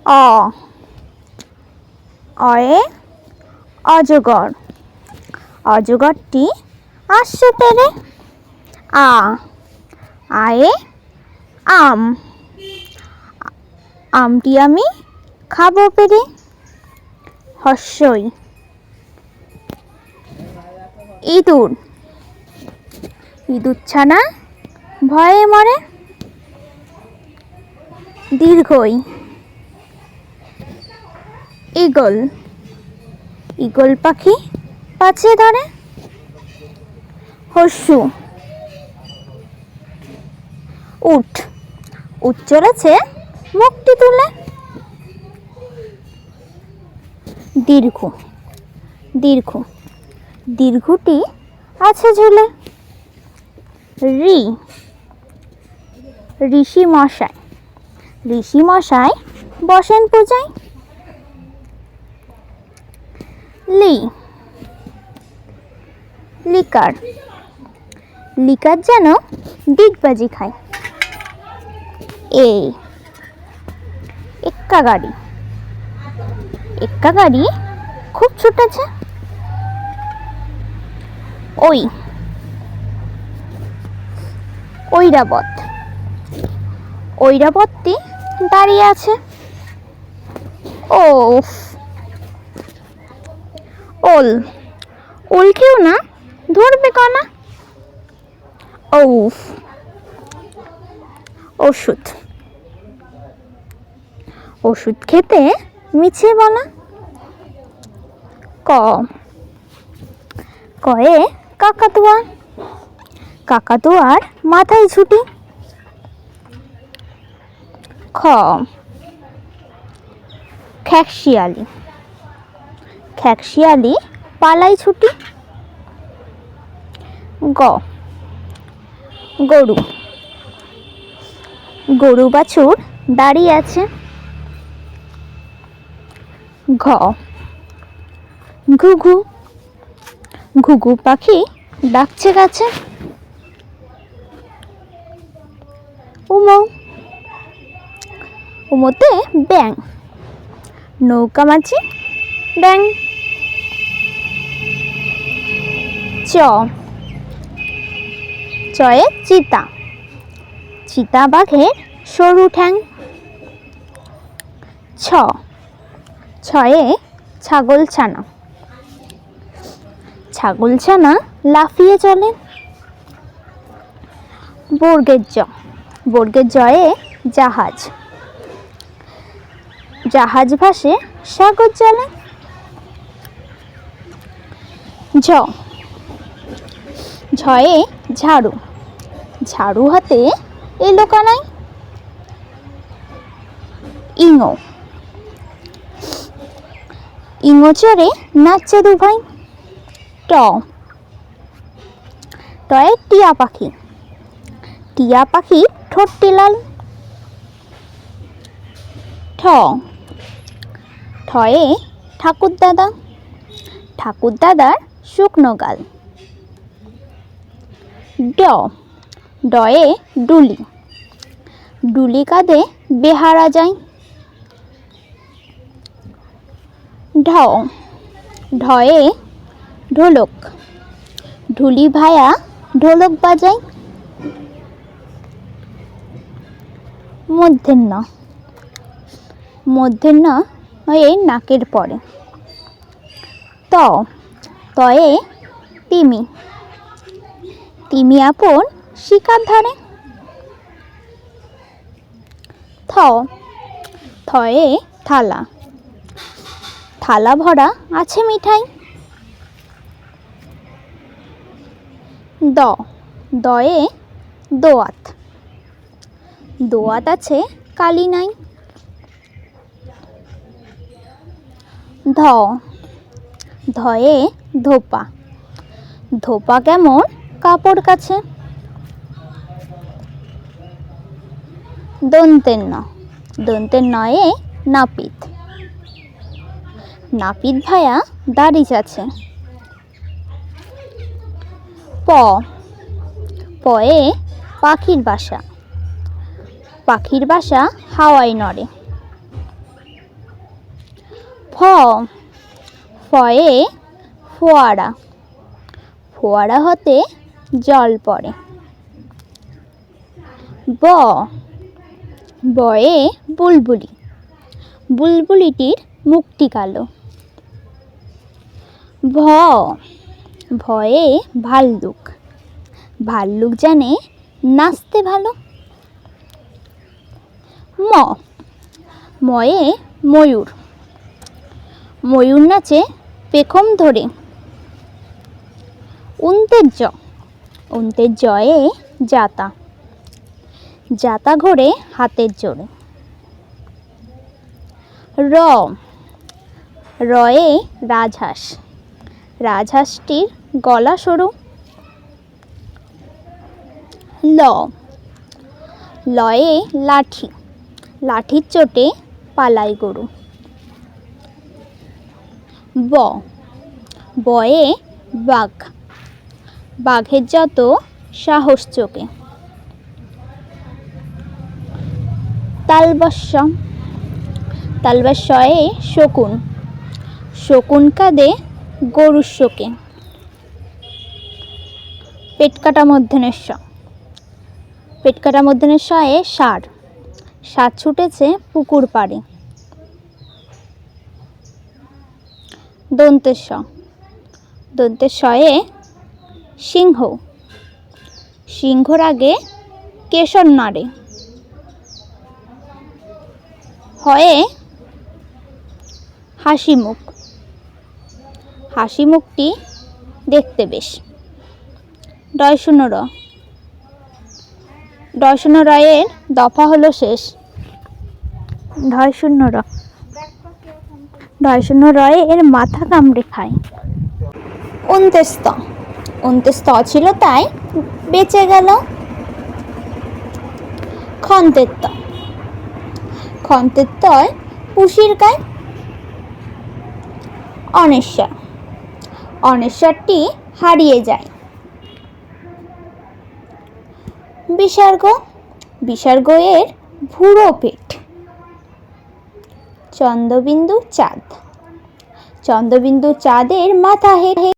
অ অয়ে অজগর, অজগরটি আসছে তেড়ে। আয়ে আম, আমটি আমি খাবো পেড়ে। হর্ষই ইঁদুর, ইঁদুর ছানা ভয়ে মরে। দীর্ঘই ঈগল, ঈগল পাখি পাছে ধরে। হর্ষু উট, উট চলেছে মুখটি তুলে। দীর্ঘ, দীর্ঘ, দীর্ঘটি আছে ঝুলে। ঋ ঋষি মশাই, ঋষি মশাই বসেন পূজায়। লি লিকার, লিকার যেন ডিগবাজি খায়। এক্কা গাড়ি, এক্কা গাড়ি খুব ছুটেছে। ঐরাবত, ঐরাবতটি দাঁড়িয়ে আছে। ওফ ওল, ওলকেও না ধরবে কনা। ঔফ ওষুধ, ওষুধ খেতে মিছে বলা। কয়ে কাকাতুয়া, কাকাতুয়ার মাথায় ছুটি। খ্যাকশিয়ালি, খ্যাকশিয়ালি পালাই ছুটি। গরু, গরু বাছুর দাঁড়িয়ে আছে। ঘুঘু, ঘুঘু পাখি ডাকছে গাছে। উমৌ, উমোতে ব্যাং, নৌকা মাঝি ব্যাং। চয়ে চিতা, চিতা বাঘের সরু ঠ্যাং। ছয়ে ছাগল ছানা, ছাগল ছানা লাফিয়ে চলে। বর্গের জয়ে জাহাজ, জাহাজ ভাসে সাগর জলে। ঝয়ে ঝাড়ু, ঝাড়ু হাতে এলো কানাই। ইঙো, ইঙো চড়ে নাচছে দুভাই। টয়ে টিয়া পাখি, টিয়া পাখি ঠোঁটটি লাল। ঠয়ে ঠাকুর দাদা, ঠাকুর দাদার শুকনো গাল। ডয়ে ডুলি, ডুলি কাঁধে বেহারা যায়। ঢয়ে ঢোলক, ঢুলি ভায়া ঢোলক বাজায়। মূর্ধন্য, মূর্ধন্য হয়ে নাকের পরে। তয়ে তিমি, তিমি আপন শিকার ধরে। থয়ে থালা, থালা ভরা আছে মিঠাই। দয়ে দোয়াত, দোয়াত আছে কালি নাই। ধয়ে ধোপা, ধোপা কেমন কাপড় কাছে। দন্তের নয়ে নাপিত, নাপিত ভায়া দাড়ি আছে। পয়ে পাখির বাসা, পাখির বাসা হাওয়ায় নড়ে। ফয়ে ফোয়ারা, ফোয়ারা হতে জল পড়ে। বয়ে বুলবুলি, বুলবুলিটির মুখটি কালো। ভয়ে ভাল্লুক, ভাল্লুক জানে নাচতে ভালো। ময়ে ময়ূর, ময়ূর নাচে পেখম ধরে। উন্তের জয়ে জাতা, জাতা ঘোরে হাতের জোরে। রয়ে রাজহাঁস, রাজহাঁসটির গলা সরু। লয়ে লাঠি, লাঠির চোটে পালায় গরু। বয়ে বাঘ, বাঘের যত সাহস চোখে। তালবস্যয়ে শকুন, শকুন কাঁদে গরুর শোকে। পেটকাটা মূর্ধন্যে ষাঁড়, ষাঁড় ছুটেছে পুকুর পাড়ে। দন্তেশ্বয়ে সিংহ, সিংহর আগে কেশর নাড়ে। হয়ে হাসি মুখ, হাসি মুখটি দেখতে বেশ। রয়ের দফা হলো শেষ। রয়ের মাথা কামড়ে খায়। অন্ত্যেস্ত ছিল তাই বেঁচে গেল। খন্তের তয় পুষির গায়। অনেশ্বরটি হারিয়ে যায়। বিসর্গ এর ভুরো পেট। চন্দ্রবিন্দু চাঁদের মাথা হেঁটে